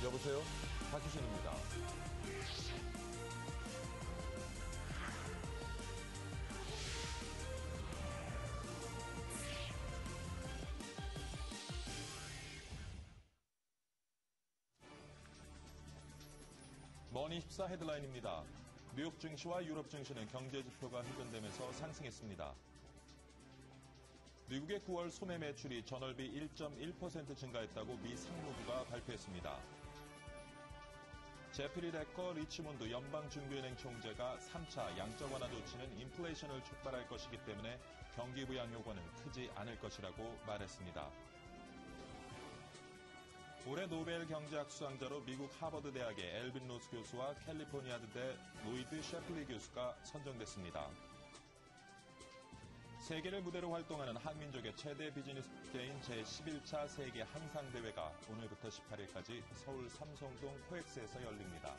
여보세요? 박희준입니다. 머니24 헤드라인입니다. 뉴욕 증시와 유럽 증시는 경제 지표가 훼손되면서 상승했습니다. 미국의 9월 소매 매출이 전월비 1.1% 증가했다고 미 상무부가 발표했습니다. 제프리 래커 리치몬드 연방준비은행 총재가 3차 양적 완화 조치는 인플레이션을 촉발할 것이기 때문에 경기 부양 효과는 크지 않을 것이라고 말했습니다. 올해 노벨 경제학 수상자로 미국 하버드 대학의 엘빈 로스 교수와 캘리포니아대 로이드 셰플리 교수가 선정됐습니다. 세계를 무대로 활동하는 한민족의 최대 비즈니스 축제인 제11차 세계 한상대회가 오늘부터 18일까지 서울 삼성동 코엑스에서 열립니다.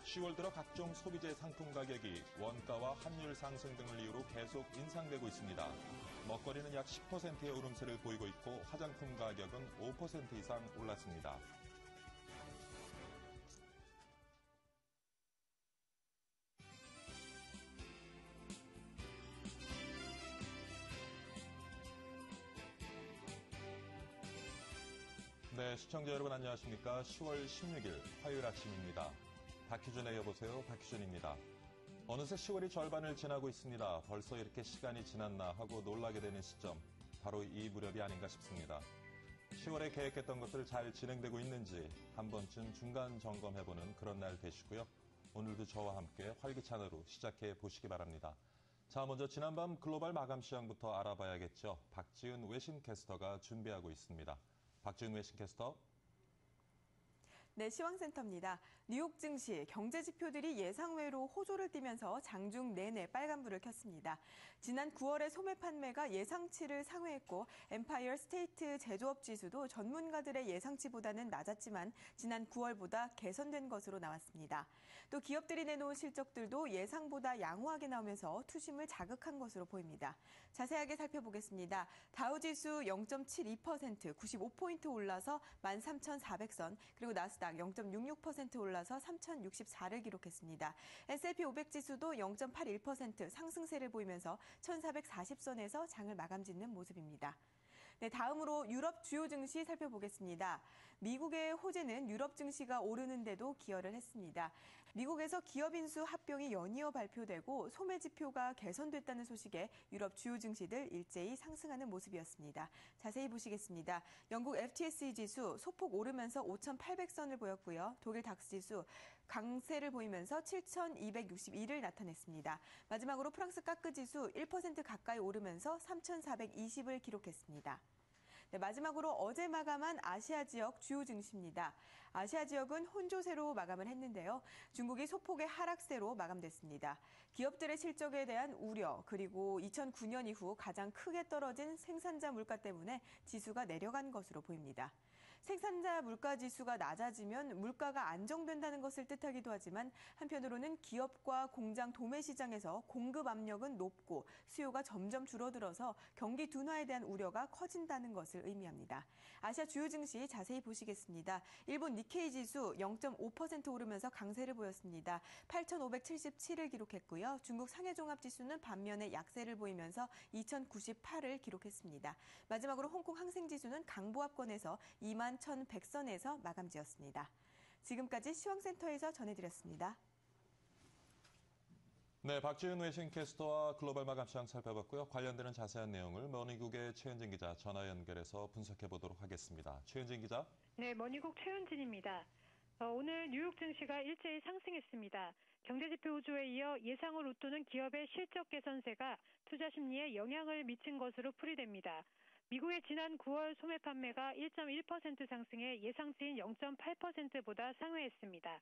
10월 들어 각종 소비재 상품 가격이 원가와 환율 상승 등을 이유로 계속 인상되고 있습니다. 먹거리는 약 10%의 오름세를 보이고 있고 화장품 가격은 5% 이상 올랐습니다. 네, 시청자 여러분 안녕하십니까? 10월 16일 화요일 아침입니다. 박희준의 여보세요, 박희준입니다. 어느새 10월이 절반을 지나고 있습니다. 벌써 이렇게 시간이 지났나 하고 놀라게 되는 시점, 바로 이 무렵이 아닌가 싶습니다. 10월에 계획했던 것들 잘 진행되고 있는지 한 번쯤 중간 점검해보는 그런 날 되시고요. 오늘도 저와 함께 활기찬으로 시작해 보시기 바랍니다. 자, 먼저 지난밤 글로벌 마감 시황부터 알아봐야겠죠. 박지은 외신캐스터가 준비하고 있습니다. 박지은 외신캐스터. 네, 시황센터입니다. 뉴욕 증시 경제 지표들이 예상외로 호조를 띠면서 장중 내내 빨간불을 켰습니다. 지난 9월의 소매 판매가 예상치를 상회했고 엠파이어 스테이트 제조업 지수도 전문가들의 예상치보다는 낮았지만 지난 9월보다 개선된 것으로 나왔습니다. 또 기업들이 내놓은 실적들도 예상보다 양호하게 나오면서 투심을 자극한 것으로 보입니다. 자세하게 살펴보겠습니다. 다우지수 0.72%, 95포인트 올라서 13,400선, 그리고 나스닥 0.66% 올라서 3,064를 기록했습니다. S&P 500 지수도 0.81% 상승세를 보이면서 1,440선에서 장을 마감짓는 모습입니다. 네, 다음으로 유럽 주요 증시 살펴보겠습니다. 미국의 호재는 유럽 증시가 오르는데도 기여를 했습니다. 미국에서 기업 인수 합병이 연이어 발표되고 소매 지표가 개선됐다는 소식에 유럽 주요 증시들 일제히 상승하는 모습이었습니다. 자세히 보시겠습니다. 영국 FTSE 지수 소폭 오르면서 5,800선을 보였고요. 독일 닥스 지수 강세를 보이면서 7,261을 나타냈습니다. 마지막으로 프랑스 까크 지수 1% 가까이 오르면서 3,420을 기록했습니다. 네, 마지막으로 어제 마감한 아시아 지역 주요 증시입니다. 아시아 지역은 혼조세로 마감을 했는데요. 중국이 소폭의 하락세로 마감됐습니다. 기업들의 실적에 대한 우려, 그리고 2009년 이후 가장 크게 떨어진 생산자 물가 때문에 지수가 내려간 것으로 보입니다. 생산자 물가 지수가 낮아지면 물가가 안정된다는 것을 뜻하기도 하지만 한편으로는 기업과 공장 도매 시장에서 공급 압력은 높고 수요가 점점 줄어들어서 경기 둔화에 대한 우려가 커진다는 것을 의미합니다. 아시아 주요 증시 자세히 보시겠습니다. 일본 니케이 지수 0.5% 오르면서 강세를 보였습니다. 8,577을 기록했고요. 중국 상해 종합 지수는 반면에 약세를 보이면서 2,098을 기록했습니다. 마지막으로 홍콩 항생 지수는 강보합권에서 21,100선에서 마감지었습니다. 지금까지 시황센터에서 전해드렸습니다. 네, 박지은 외신캐스터와 글로벌 마감 시황 살펴봤고요. 관련되는 자세한 내용을 머니국의 최현진 기자 전화 연결해서 분석해 보도록 하겠습니다. 최현진 기자. 네, 머니국 최현진입니다. 오늘 뉴욕 증시가 일제히 상승했습니다. 경제지표 호조에 이어 예상을 웃도는 기업의 실적 개선세가 투자 심리에 영향을 미친 것으로 풀이됩니다. 미국의 지난 9월 소매 판매가 1.1% 상승해 예상치인 0.8%보다 상회했습니다.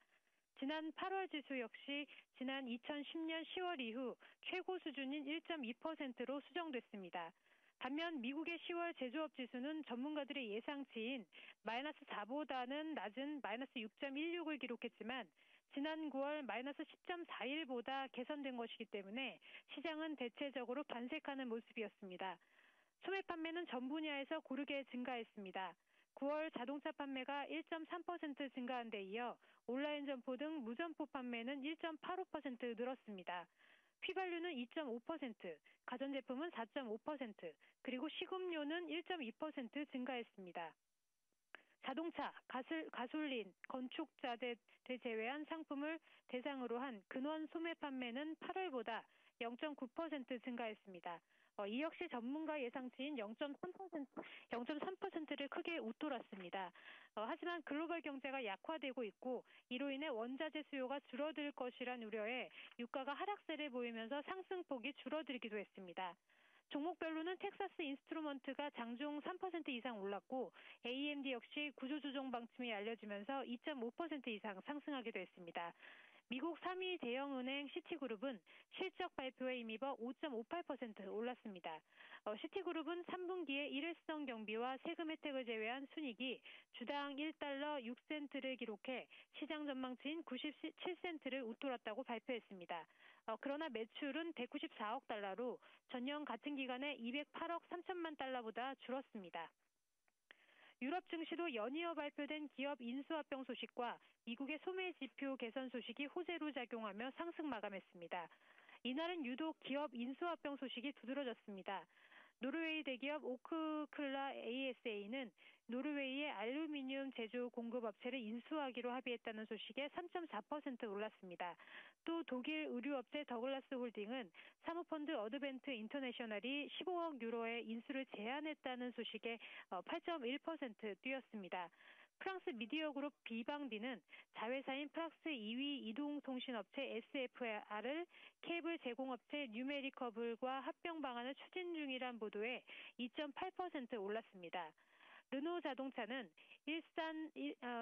지난 8월 지수 역시 지난 2010년 10월 이후 최고 수준인 1.2%로 수정됐습니다. 반면 미국의 10월 제조업 지수는 전문가들의 예상치인 마이너스 4보다는 낮은 마이너스 6.16을 기록했지만 지난 9월 마이너스 10.41보다 개선된 것이기 때문에 시장은 대체적으로 반색하는 모습이었습니다. 소매 판매는 전 분야에서 고르게 증가했습니다. 9월 자동차 판매가 1.3% 증가한 데 이어 온라인 점포 등 무점포 판매는 1.85% 늘었습니다. 휘발유는 2.5%, 가전제품은 4.5%, 그리고 식음료는 1.2% 증가했습니다. 자동차, 가솔린, 건축자재를 제외한 상품을 대상으로 한 근원 소매 판매는 8월보다 0.9% 증가했습니다. 이 역시 전문가 예상치인 0.3%를 크게 웃돌았습니다. 하지만 글로벌 경제가 약화되고 있고 이로 인해 원자재 수요가 줄어들 것이란 우려에 유가가 하락세를 보이면서 상승폭이 줄어들기도 했습니다. 종목별로는 텍사스 인스트루먼트가 장중 3% 이상 올랐고 AMD 역시 구조조정 방침이 알려지면서 2.5% 이상 상승하기도 했습니다. 미국 3위 대형은행 시티그룹은 실적 발표에 힘입어 5.58% 올랐습니다. 시티그룹은 3분기에 일회성 경비와 세금 혜택을 제외한 순이익이 주당 1달러 6센트를 기록해 시장 전망치인 97센트를 웃돌았다고 발표했습니다. 그러나 매출은 194억 달러로 전년 같은 기간에 208억 3천만 달러보다 줄었습니다. 유럽 증시도 연이어 발표된 기업 인수합병 소식과 미국의 소매 지표 개선 소식이 호재로 작용하며 상승 마감했습니다. 이날은 유독 기업 인수합병 소식이 두드러졌습니다. 노르웨이 대기업 오크클라 ASA는 노르웨이의 알루미늄 제조 공급업체를 인수하기로 합의했다는 소식에 3.4% 올랐습니다. 또 독일 의류업체 더글라스 홀딩은 사모펀드 어드벤트 인터내셔널이 15억 유로의 인수를 제안했다는 소식에 8.1% 뛰었습니다. 프랑스 미디어그룹 비방디는 자회사인 프랑스 2위 이동통신업체 SFR을 케이블 제공업체 뉴메리커블과 합병 방안을 추진 중이란 보도에 2.8% 올랐습니다. 르노 자동차는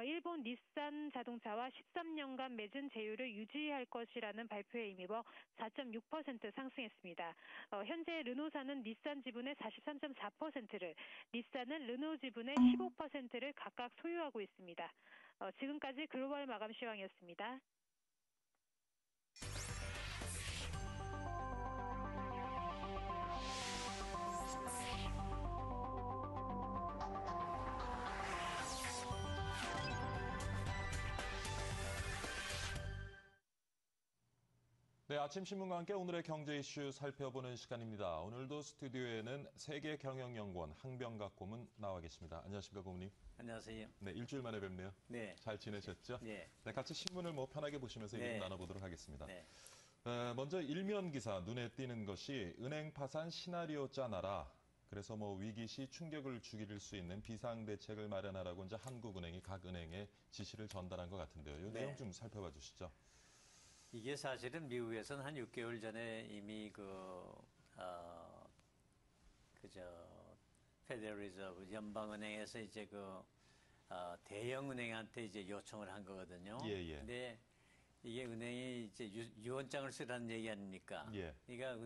일본 닛산 자동차와 13년간 맺은 제휴를 유지할 것이라는 발표에 힘입어 4.6% 상승했습니다. 현재 르노사는 닛산 지분의 43.4%를, 닛산은 르노 지분의 15%를 각각 소유하고 있습니다. 지금까지 글로벌 마감 시황이었습니다. 네, 아침 신문과 함께 오늘의 경제 이슈 살펴보는 시간입니다. 오늘도 스튜디오에는 세계경영연구원 항병각 고문 나와 계십니다. 안녕하십니까, 고문님? 안녕하세요. 네, 일주일 만에 뵙네요. 네. 잘 지내셨죠? 네. 네, 같이 신문을 편하게 보시면서 얘기 네. 나눠보도록 하겠습니다. 네. 먼저 일면 기사 눈에 띄는 것이 은행 파산 시나리오 짜놔라. 그래서 위기 시 충격을 죽일 수 있는 비상대책을 마련하라고 이제 한국은행이 각 은행에 지시를 전달한 것 같은데요. 이 네. 내용 좀 살펴봐 주시죠. 이게 사실은 미국에서는 한 6개월 전에 이미 페더럴 리저브 연방은행에서 이제 대형은행한테 이제 요청을 한 거거든요. 예, 예. 근데 이게 은행이 이제 유언장을 쓰라는 얘기 아닙니까? 예. 그러니까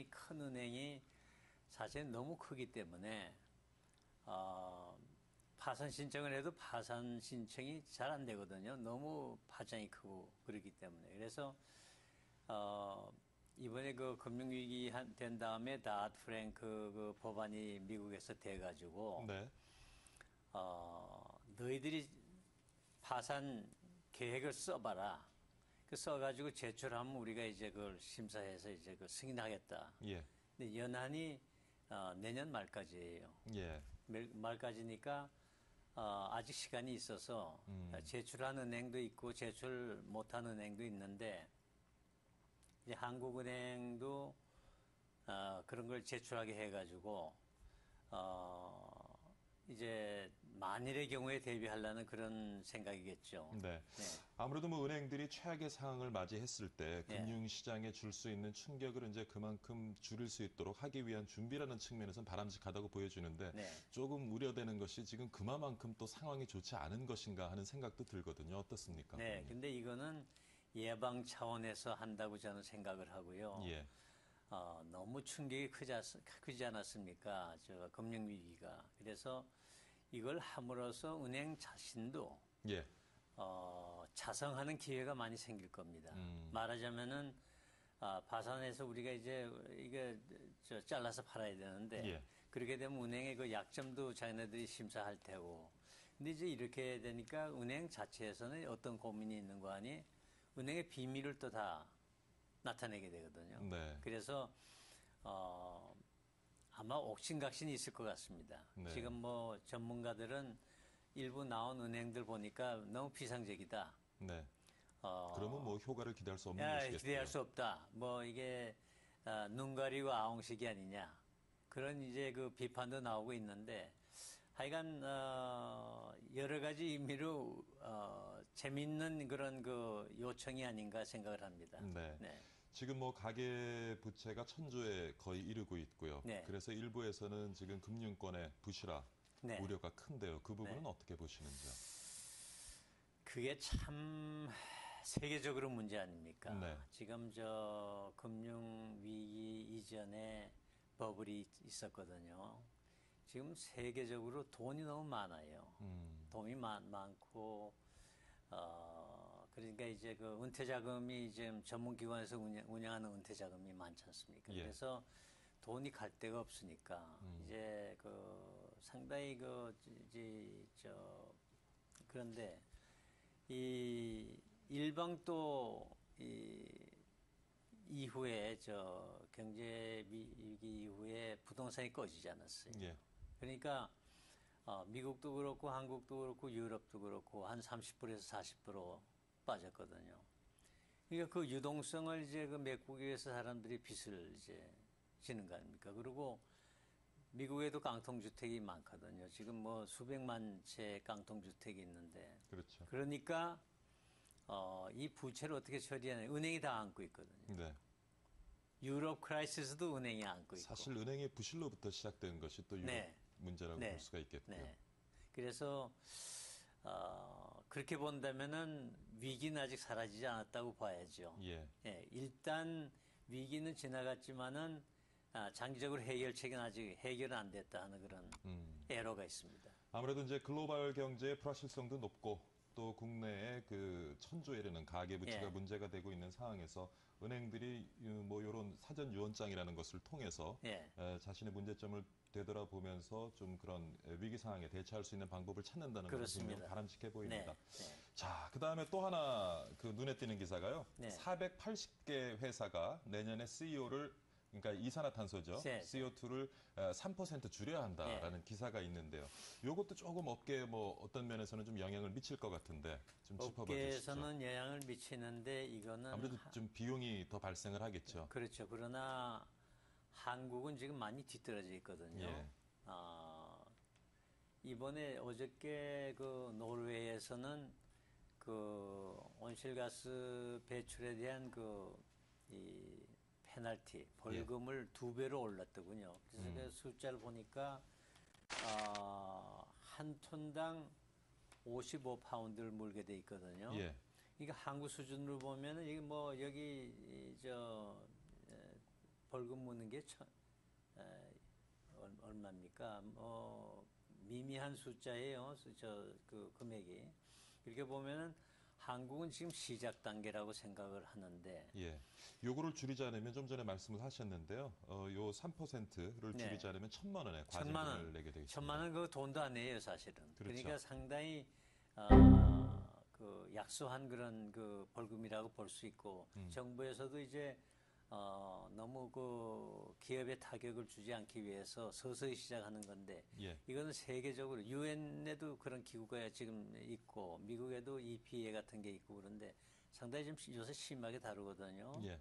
큰 은행이 사실 너무 크기 때문에 파산 신청을 해도 파산 신청이 잘 안 되거든요. 너무 파장이 크고 그렇기 때문에. 그래서 이번에 금융위기 된 다음에 다드 프랭크 법안이 미국에서 돼가지고 네. 너희들이 파산 계획을 써봐라. 써가지고 제출하면 우리가 이제 그걸 심사해서 이제 승인하겠다. 예. 근데 연한이 내년 말까지예요. 예. 말까지니까 아직 시간이 있어서 제출한 은행도 있고 제출 못한 은행도 있는데 이제 한국은행도 그런 걸 제출하게 해가지고 이제 만일의 경우에 대비하려는 그런 생각이겠죠. 네. 네. 아무래도 은행들이 최악의 상황을 맞이했을 때 금융시장에 줄 수 있는 충격을 이제 그만큼 줄일 수 있도록 하기 위한 준비라는 측면에서는 바람직하다고 보여지는데 네. 조금 우려되는 것이 지금 그만큼 또 상황이 좋지 않은 것인가 하는 생각도 들거든요. 어떻습니까? 네. 근데 이거는 예방 차원에서 한다고 저는 생각을 하고요. 예. 너무 충격이 크지 않았습니까? 금융위기가. 그래서 이걸 함으로써 은행 자신도 예. 자성하는 기회가 많이 생길 겁니다. 말하자면은 파산해서 우리가 이제 이게 잘라서 팔아야 되는데 예. 그렇게 되면 은행의 그 약점도 자기네들이 심사할 테고 근데 이제 이렇게 되니까 은행 자체에서는 어떤 고민이 있는 거 아니 은행의 비밀을 또 다 나타내게 되거든요. 네. 그래서 아마 옥신각신이 있을 것 같습니다. 네. 지금 뭐 전문가들은 일부 나온 은행들 보니까 너무 비상적이다. 네. 그러면 뭐 효과를 기대할 수 없는 것이겠어요. 기대할 수 없다. 뭐 이게 눈 가리고 아웅식이 아니냐. 그런 이제 그 비판도 나오고 있는데 하여간 여러 가지 의미로 재밌는 그런 그 요청이 아닌가 생각을 합니다. 네. 네. 지금 뭐 가계 부채가 1,000조에 거의 이르고 있고요. 네. 그래서 일부에서는 지금 금융권의 부실화 네. 우려가 큰데요. 그 부분은 네. 어떻게 보시는지요? 그게 참 세계적으로 문제 아닙니까? 네. 지금 저 금융 위기 이전에 버블이 있었거든요. 지금 세계적으로 돈이 너무 많아요. 돈이 많고 그러니까 이제 그 은퇴 자금이 지금 전문기관에서 운영하는 은퇴 자금이 많지 않습니까? 예. 그래서 돈이 갈 데가 없으니까 이제 그 상당히 그런데 이 일방 이 이후에 저 경제 위기 이후에 부동산이 꺼지지 않았어요. 예. 그러니까 미국도 그렇고 한국도 그렇고 유럽도 그렇고 한 30%에서 40% 빠졌거든요. 그러니까 그 유동성을 이제 그 메꾸기 위해서 사람들이 빚을 이제 지는 거 아닙니까? 그리고 미국에도 깡통주택이 많거든요. 지금 뭐 수백만 채 깡통주택이 있는데. 그렇죠. 그러니까 이 부채를 어떻게 처리하냐. 은행이 다 안고 있거든요. 네. 유럽 크라이시스도 은행이 안고 있고. 사실 은행의 부실로부터 시작된 것이 또 유럽 네. 문제라고 네. 볼 수가 있겠고요. 네. 그래서 그렇게 본다면은 위기는 아직 사라지지 않았다고 봐야죠. 예. 예, 일단 위기는 지나갔지만은 장기적으로 해결책은 아직 해결은 안 됐다 하는 그런 에러가 있습니다. 아무래도 이제 글로벌 경제의 불확실성도 높고 또 국내의 그 1,000조에 이르는 가계부채가 예. 문제가 되고 있는 상황에서 은행들이 뭐 이런 사전 유언장이라는 것을 통해서 예. 자신의 문제점을 되돌아보면서 좀 그런 위기 상황에 대처할 수 있는 방법을 찾는다는 것은 그렇습니다. 분명 바람직해 보입니다. 네. 자, 그다음에 또 하나 그 눈에 띄는 기사가요. 네. 480개 회사가 내년에 CEO를 그러니까 이산화탄소죠. 네. CO2를 3% 줄여야 한다라는 기사가 있는데요. 이것도 조금 업계에 뭐 어떤 면에서는 좀 영향을 미칠 것 같은데 좀 짚어봐 주시죠. 업계에서는 영향을 미치는데 이거는 아무래도 좀 비용이 더 발생을 하겠죠. 그렇죠. 그러나 한국은 지금 많이 뒤떨어져 있거든요. 예. 이번에 어저께 그 노르웨이에서는 그 온실가스 배출에 대한 이 페널티 벌금을 2배로 올랐더군요. 그래서 그 숫자를 보니까 한 톤당 55파운드를 물게 돼 있거든요. 예. 이게 한국 수준으로 보면은 이게 뭐 여기 벌금 무는 게 얼마입니까? 뭐 미미한 숫자예요. 그 금액이. 이렇게 보면은 한국은 지금 시작 단계라고 생각을 하는데. 예. 요거를 줄이지 않으면 좀 전에 말씀을 하셨는데요. 요 3%를 네. 줄이지 않으면 1,000만 원의 1,000만 과징금을 원. 내게 되겠습니다. 1,000만 원 그 돈도 아니에요, 사실은. 그렇죠. 그러니까 상당히 그 약소한 그런 그 벌금이라고 볼 수 있고 정부에서도 이제 너무 그 기업에 타격을 주지 않기 위해서 서서히 시작하는 건데 예. 이거는 세계적으로 유엔에도 그런 기구가 지금 있고 미국에도 EPA 같은 게 있고 그런데 상당히 좀 요새 심하게 다루거든요. 예.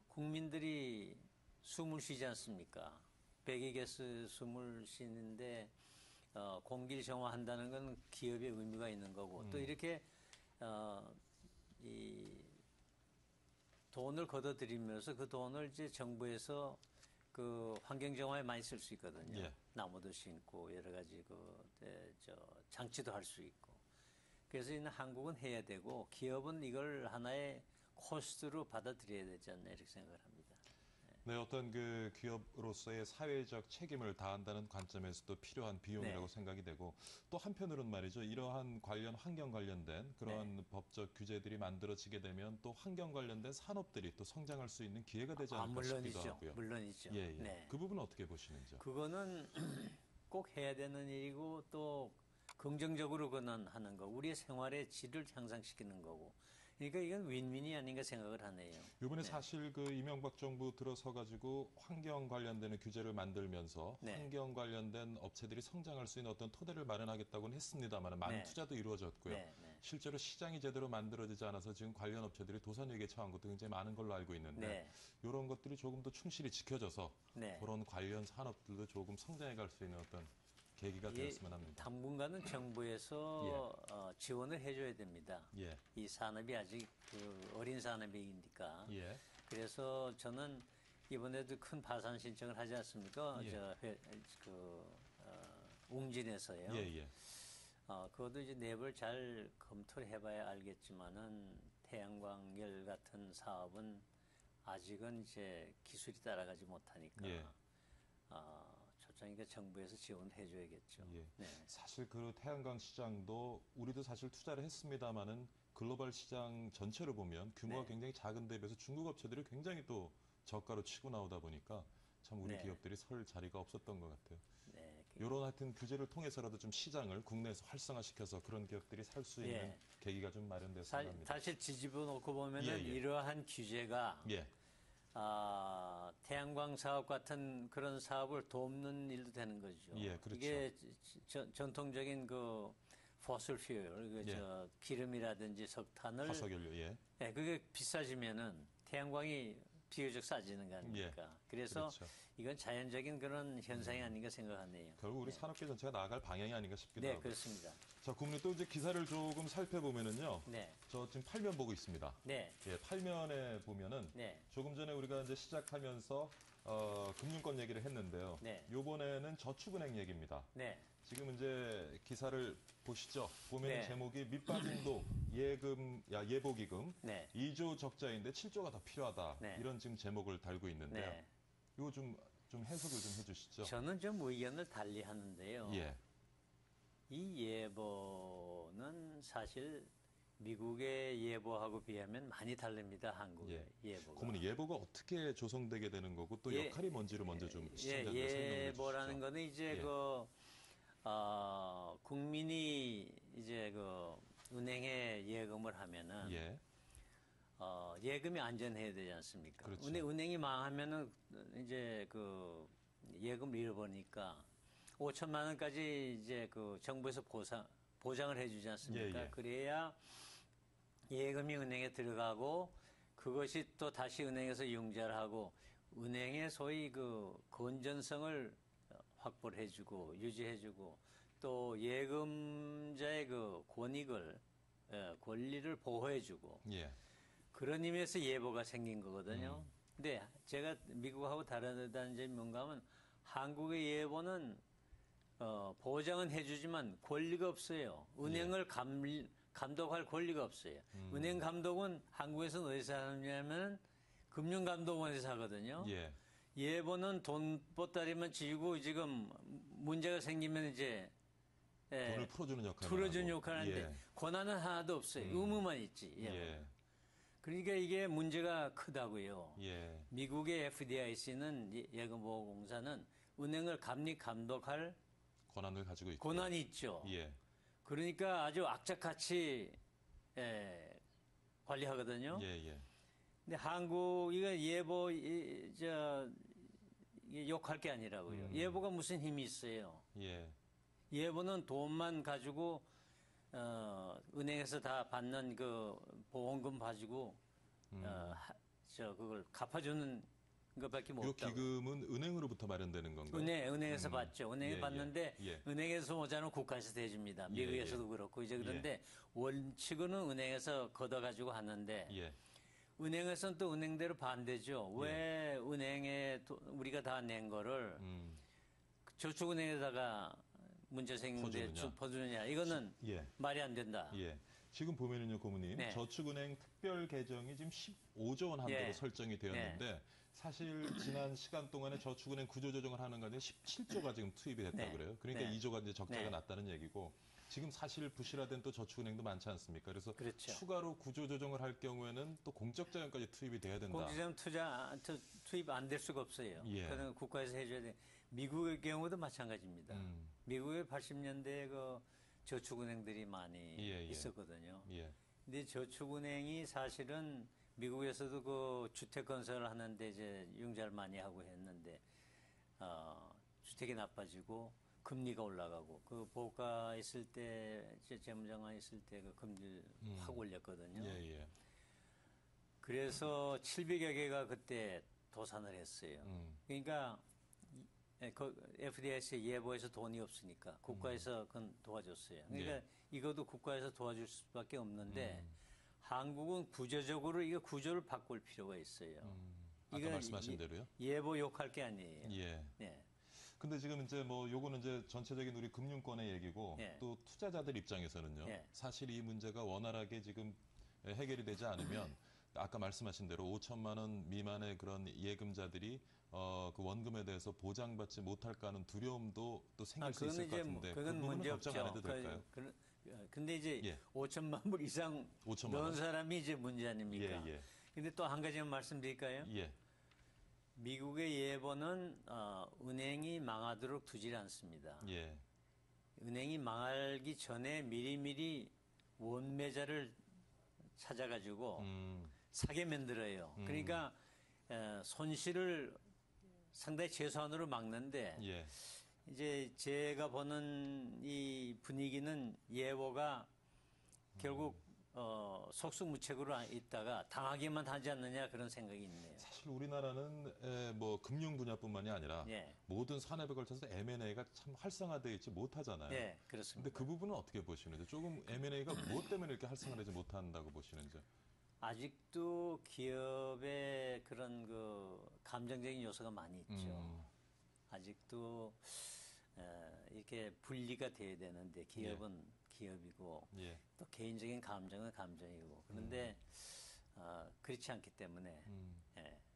국민들이 숨을 쉬지 않습니까? 배기가스 숨을 쉬는데 공기를 정화한다는 건 기업의 의무가 있는 거고 또 이렇게 이 돈을 걷어들이면서 그 돈을 이제 정부에서 그 환경 정화에 많이 쓸 수 있거든요. 예. 나무도 심고 여러 가지 장치도 할 수 있고. 그래서 이는 한국은 해야 되고 기업은 이걸 하나의 코스트로 받아들여야 되지 않나 이렇게 생각을 합니다. 네, 어떤 그 기업으로서의 사회적 책임을 다한다는 관점에서도 필요한 비용이라고 네. 생각이 되고 또 한편으로는 말이죠. 이러한 환경 관련된 그런 법적 규제들이 만들어지게 되면 또 환경 관련된 산업들이 또 성장할 수 있는 기회가 되지 않을까 싶기도 하고요. 물론이죠. 예, 예. 네. 그 부분은 어떻게 보시는지요? 그거는 꼭 해야 되는 일이고 또 긍정적으로 전환하는 거, 우리의 생활의 질을 향상시키는 거고. 그러니까 이건 윈윈이 아닌가 생각을 하네요. 이번에 네. 사실 그 이명박 정부 들어서 가지고 환경 관련되는 규제를 만들면서 네. 환경 관련된 업체들이 성장할 수 있는 어떤 토대를 마련하겠다고는 했습니다만 많은 네. 투자도 이루어졌고요. 네, 네. 실제로 시장이 제대로 만들어지지 않아서 지금 관련 업체들이 도산위기에 처한 것도 굉장히 많은 걸로 알고 있는데 네. 이런 것들이 조금 더 충실히 지켜져서 네. 그런 관련 산업들도 조금 성장해 갈 수 있는 어떤 계기가 되었으면 합니다. 당분간은 정부에서 지원을 해줘야 됩니다. 예, 이 산업이 아직 그 어린 산업이니까. 예, 그래서 저는 이번에도 큰 파산 신청을 하지 않습니까? 예. 웅진에서요. 예, 예. 그것도 이제 내부를 잘 검토를 해봐야 알겠지만은 태양광열 같은 사업은 아직은 이제 기술이 따라가지 못하니까 예. 초창기가 정부에서 지원을 해줘야겠죠. 예. 네. 사실 그 태양광 시장도 우리도 사실 투자를 했습니다마는 글로벌 시장 전체로 보면 규모가 네. 굉장히 작은 데 비해서 중국 업체들이 굉장히 또 저가로 치고 나오다 보니까 참 우리 네. 기업들이 설 자리가 없었던 것 같아요. 네. 이런 하여튼 규제를 통해서라도 좀 시장을 국내에서 활성화시켜서 그런 기업들이 살 수 있는 예. 계기가 좀 마련됐으면 합니다. 사실 뒤집어 놓고 보면은 예, 예. 이러한 규제가 예, 태양광 사업 같은 그런 사업을 돕는 일도 되는 거죠. 예, 그렇죠. 이게 전통적인 그 포슬 퓨얼, 예. 기름이라든지 석탄을 화석연료, 예, 예, 그게 비싸지면은 태양광이 비교적 싸지는 거 아닙니까? 그래서 그렇죠. 이건 자연적인 그런 현상이 아닌가 생각하네요. 결국 우리 네. 산업계 전체가 나아갈 방향이 아닌가 싶기도 네, 하고. 그렇습니다. 자, 국민이 또 이제 기사를 조금 살펴보면은요. 네, 저 지금 8면 보고 있습니다. 네, 예, 8면에 보면은 네, 조금 전에 우리가 이제 시작하면서 금융권 얘기를 했는데요. 네. 요번에는 저축은행 얘기입니다. 네, 지금 이제 기사를 보시죠. 보면 네. 제목이 밑빠진도 예보기금 네, 2조 적자인데 7조가 더 필요하다. 네. 이런 지금 제목을 달고 있는데요. 네. 이거 좀 해석을 좀 해주시죠. 저는 좀 의견을 달리 하는데요. 예, 이 예보는 사실 미국의 예보하고 비하면 많이 다릅니다. 한국의 예보가. 고문이 예보가 어떻게 조성되게 되는 거고 또 예, 역할이 뭔지를 먼저 좀 시청자들께 설명해 주시죠. 예보라는 거는 이제 예. 국민이 이제 은행에 예금을 하면은 예, 예금이 안전해야 되지 않습니까? 그렇죠. 은행이 망하면은 이제 예금을 잃어버리니까 5천만 원까지 이제 정부에서 보장을 해주지 않습니까? 예, 예. 그래야 예금이 은행에 들어가고 그것이 또 다시 은행에서 융자를 하고 은행의 소위 건전성을 확보를 해주고 유지해주고 또 예금자의 권리를 보호해주고 예, 그런 의미에서 예보가 생긴 거거든요. 근데 제가 미국하고 다르다는 점이 뭔가 하면 한국의 예보는 보장은 해주지만 권리가 없어요. 은행을 감독할 권리가 없어요. 은행 감독은 한국에서는 어디서 하느냐면 금융감독원에서 하거든요. 예, 예보는 돈 보따리만 쥐고 지금 문제가 생기면 이제 돈을 풀어주는 역할을 풀어주는 하고. 역할을 하는데 예, 권한은 하나도 없어요. 의무만 있지. 예, 그러니까 이게 문제가 크다고요. 예, 미국의 FDIC는 예금보호공사는 은행을 감독할 권한을 가지고 있고. 권한이 있죠. 예, 그러니까 아주 악착같이 관리하거든요. 예, 예, 근데 한국 이거 예보 이게 욕할 게 아니라고요. 예보가 무슨 힘이 있어요? 예, 예보는 돈만 가지고 은행에서 다 받는 보험금 가지고 그걸 갚아주는 것밖에 못 이 없다고. 기금은 은행으로부터 마련되는 건가요? 은행에서 받죠. 은행에 예, 받는데 예. 은행에서 모자는 국가에서 해줍니다. 예, 미국에서도 그렇고 이제 그런데 원칙은 은행에서 걷어가지고 하는데 예, 은행에서는 또 은행대로 반대죠. 왜 은행에 우리가 다 낸 거를 저축은행에다가 문제 생기는데 퍼주느냐. 이거는 예, 말이 안 된다. 예. 지금 보면은요, 고모님, 네. 저축은행 특별 계정이 지금 15조 원 한도로 예. 설정이 되었는데 사실 지난 시간 동안에 저축은행 구조 조정을 하는 가운데 17조가 지금 투입이 됐다고 네. 그래요. 그러니까 네. 2조가 이제 적자가 네. 났다는 얘기고 지금 사실 부실화된 또 저축은행도 많지 않습니까? 그래서 그렇죠. 추가로 구조 조정을 할 경우에는 또 공적 자금까지 투입이 돼야 된다. 공제자금 투입 안 될 수가 없어요. 예. 그거는 국가에서 해줘야 돼. 미국의 경우도 마찬가지입니다. 미국의 80년대 저축은행들이 많이 예, 예. 있었거든요. 예. 근데 저축은행이 사실은 미국에서도 그 주택 건설을 하는데 이제 융자를 많이 하고 했는데 주택이 나빠지고 금리가 올라가고 그 보가 있을 때 재무장관 있을 때 그 금리 확 올렸거든요. 예, 예. 그래서 700여 개가 그때 도산을 했어요. 그러니까 그 FDIC 예보에서 돈이 없으니까 국가에서 그건 도와줬어요. 그러니까 예. 이것도 국가에서 도와줄 수밖에 없는데 한국은 구조적으로 이거 구조를 바꿀 필요가 있어요. 아까 이건 말씀하신 대로요? 예보 욕할 게 아니에요. 예. 네. 근데 지금 이제 뭐 요거는 이제 전체적인 우리 금융권의 얘기고 예. 또 투자자들 입장에서는요. 예. 사실 이 문제가 원활하게 지금 해결이 되지 않으면 아까 말씀하신 대로 5천만 원 미만의 그런 예금자들이 그 원금에 대해서 보장받지 못할까 하는 두려움도 또 생길 수 있을 것 같은데 그 그건 부분은 문제 걱정 안 해도 없죠. 될까요? 근데 이제 예. 5천만 불 이상 5천만 넣은 원? 사람이 이제 문제 아닙니까? 예, 예. 근데 또 한 가지만 말씀드릴까요? 예. 미국의 예보는 은행이 망하도록 두질 않습니다. 예. 은행이 망하기 전에 미리미리 원매자를 찾아가지고 사게 만들어요. 그러니까 손실을 상당히 최소한으로 막는데 예. 이제 제가 보는 이 분위기는 예보가 결국 속수무책으로 있다가 당하기만 하지 않느냐 그런 생각이 있네요. 사실 우리나라는 뭐 금융 분야뿐만이 아니라 예. 모든 산업에 걸쳐서 M&A가 참 활성화되어 있지 못하잖아요. 네, 그렇습니다. 근데 그 부분은 어떻게 보시는지 조금 M&A가 무엇 때문에 이렇게 활성화되지 못한다고 보시는지. 아직도 기업의 그런 그 감정적인 요소가 많이 있죠. 아직도 이렇게 분리가 돼야 되는데 기업은 기업이고 예. 또 개인적인 감정은 감정이고 그런데 그렇지 않기 때문에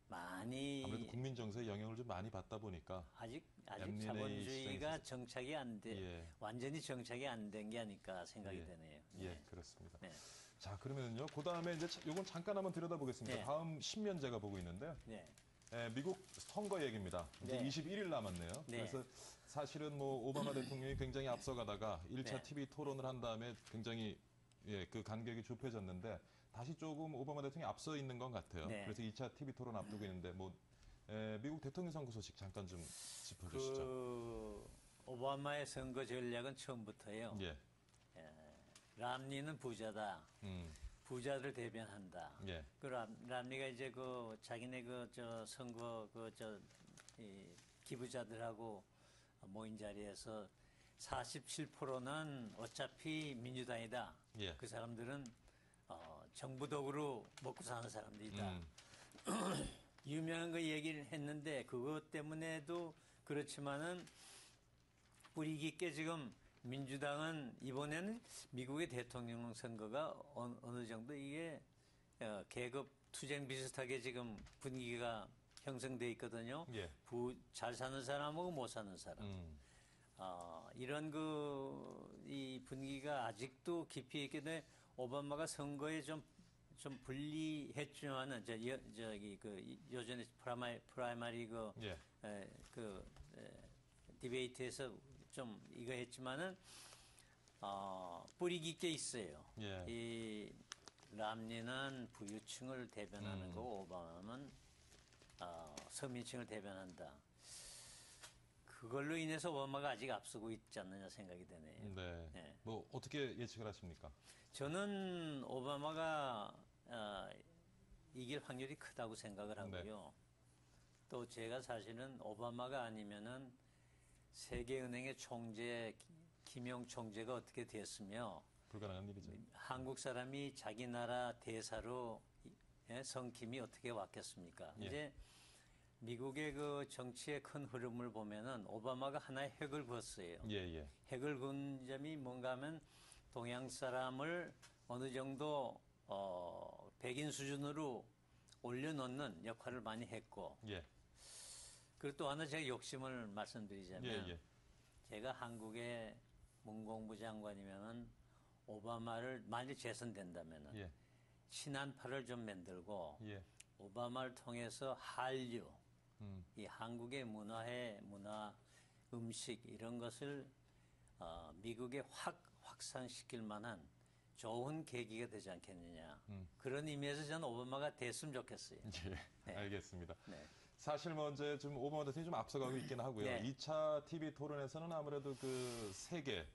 많이 아무래도 국민 정서에 영향을 좀 많이 받다 보니까 아직 M&A 자본주의가 시장에서- 정착이 안 돼, 예. 완전히 정착이 안 된 게 아닐까 생각이 예. 되네요. 예, 그렇습니다. 네. 자, 그러면요. 그다음에 이제 요건 잠깐 한번 들여다보겠습니다. 네. 다음 10년 제가 보고 있는데요. 네. 미국 선거 얘기입니다. 이제 네. 21일 남았네요. 네. 그래서 사실은 뭐 오바마 대통령이 굉장히 앞서가다가 1차 네. TV 토론을 한 다음에 굉장히 그 간격이 좁혀졌는데 다시 조금 오바마 대통령이 앞서 있는 것 같아요. 네. 그래서 2차 TV 토론 앞두고 있는데 뭐 미국 대통령 선거 소식 잠깐 좀 짚어주시죠. 그 오바마의 선거 전략은 처음부터요. 예. 람니는 부자다. 부자들 대변한다. 예. 그 람니가 이제 그 자기네 그 선거 이 기부자들하고 모인 자리에서 47%는 어차피 민주당이다. 예. 그 사람들은 정부 덕으로 먹고 사는 사람들이다. 유명한 거 얘기를 했는데 그것 때문에도 그렇지만은 뿌리 깊게 지금 민주당은 이번에는 미국의 대통령 선거가 어느 정도 이게 계급 투쟁 비슷하게 지금 분위기가 형성돼 있거든요. 예. 잘 사는 사람하고 못 사는 사람. 이런 이 분위기가 아직도 깊이 있기 때문에 오바마가 선거에 좀 불리했지만은 저기 요전에 프라이머리 예. 디베이트에서 좀 이거 했지만은 뿌리 깊게 있어요. 예. 이 람니는 부유층을 대변하는 거고 오바마는 서민층을 대변한다. 그걸로 인해서 오바마가 아직 앞서고 있지 않느냐 생각이 되네요. 네. 네. 뭐 어떻게 예측을 하십니까? 저는 오바마가 이길 확률이 크다고 생각을 하고요. 또 제가 사실은 오바마가 아니면은 세계은행의 총재 김용 총재가 어떻게 됐으며 불가능한 일이죠. 한국 사람이 자기 나라 대사로 성김이 어떻게 왔겠습니까? 예. 이제 미국의 그 정치의 큰 흐름을 보면은 오바마가 하나의 획을 그었어요. 예, 예. 획을 그은 점이 뭔가 하면 동양 사람을 어느 정도 백인 수준으로 올려놓는 역할을 많이 했고 예. 그리고 또 하나 제가 욕심을 말씀드리자면 예, 예. 제가 한국의 문공부 장관이면은 오바마를 만약 재선된다면은 예. 친한파를 좀 만들고 예. 오바마를 통해서 한류, 이 한국의 문화, 음식 이런 것을 미국에 확 확산시킬 만한 좋은 계기가 되지 않겠느냐. 그런 의미에서 저는 오바마가 됐으면 좋겠어요. 예, 네. 알겠습니다. 네. 사실 뭐 이제 좀 오바마 대통령이 좀 앞서가고 있긴 하고요. 네. 2차 TV 토론에서는 아무래도 그 세계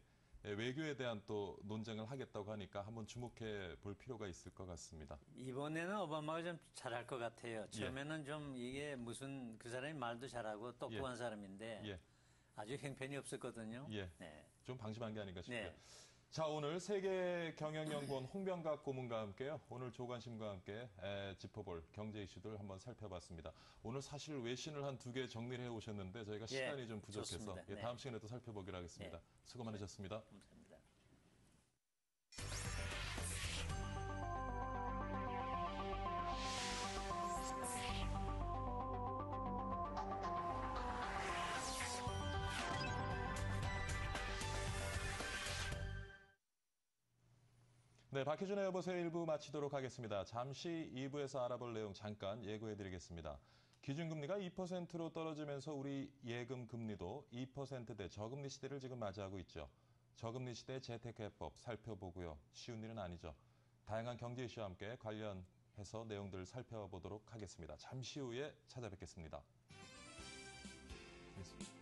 외교에 대한 또 논쟁을 하겠다고 하니까 한번 주목해 볼 필요가 있을 것 같습니다. 이번에는 오바마가 좀 잘할 것 같아요. 처음에는 좀 이게 무슨 그 사람이 말도 잘하고 똑똑한 사람인데 예, 아주 형편이 없었거든요. 예. 네. 좀 방심한 게 아닌가 싶고요. 네. 자, 오늘 세계경영연구원 홍병각 고문과 함께요. 오늘 조관심과 함께 짚어볼 경제 이슈들 한번 살펴봤습니다. 오늘 사실 외신을 한 2개 정리를 해오셨는데 저희가 시간이 좀 부족해서 좋습니다. 네. 다음 시간에 또 살펴보기로 하겠습니다. 네. 수고 많으셨습니다. 감사합니다. 네, 박희준의 여보세요 1부 마치도록 하겠습니다. 잠시 2부에서 알아볼 내용 잠깐 예고해드리겠습니다. 기준금리가 2%로 떨어지면서 우리 예금 금리도 2%대 저금리 시대를 지금 맞이하고 있죠. 저금리 시대 재테크해법 살펴보고요. 쉬운 일은 아니죠. 다양한 경제 이슈와 함께 관련해서 내용들 살펴보도록 하겠습니다. 잠시 후에 찾아뵙겠습니다. 알겠습니다.